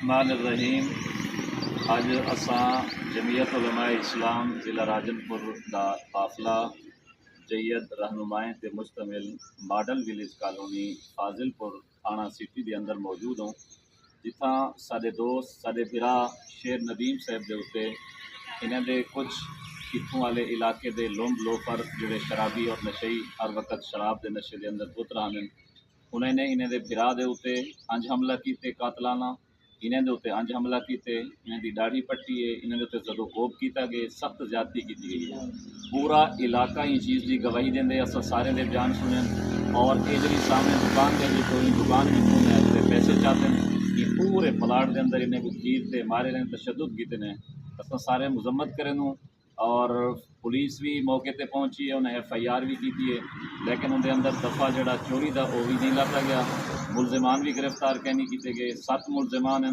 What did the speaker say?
रहीम। अज असां जमीयत उलमा इस्लाम ज़िला राजनपुर का काफ़िला जैयद रहनुमाएँ ते मुश्तमिल मॉडल विलेज कॉलोनी फाजिलपुर थाना सिटी के अंदर मौजूद हों, जिथा साडे दोस्त साडे बिरा शेर नदीम साहब के उत्ते इन्हां दे कुछ इत्थों वाले इलाके के लुंब लोफर जोड़े शराबी और नशई हर वक्त शराब के नशे के अंदर पुत रहे हैं, उन्होंने इन्हें दे बिरा दे उत्ते अंज हमला किए कातलाना, इन्हें दे उत्ते अंज हमला किए, इन्हें दी दाढ़ी पट्टी है, इन्हें दे उत्ते जदोकोब किया गया, सख्त ज्यादती की गई है। पूरा इलाका ही चीज़ की गवाही देंदे अस सारे दे बयान सुने और ये जी सामने दुकान के कोई दुकान भी खून पैसे चाहते हैं कि पूरे प्लाट के अंदर इन्हें को कीते मारे ने तशद्दुद किए ने, अस सारे मजम्मत करें और पुलिस भी मौके पर पहुंची है, उन्हें FIR भी की है, लेकिन उनके अंदर दफ़ा जोड़ा चोरी का वह भी नहीं लाता गया। मुलजमान भी गिरफ्तार कैनी किए गए, 7 मुलजमान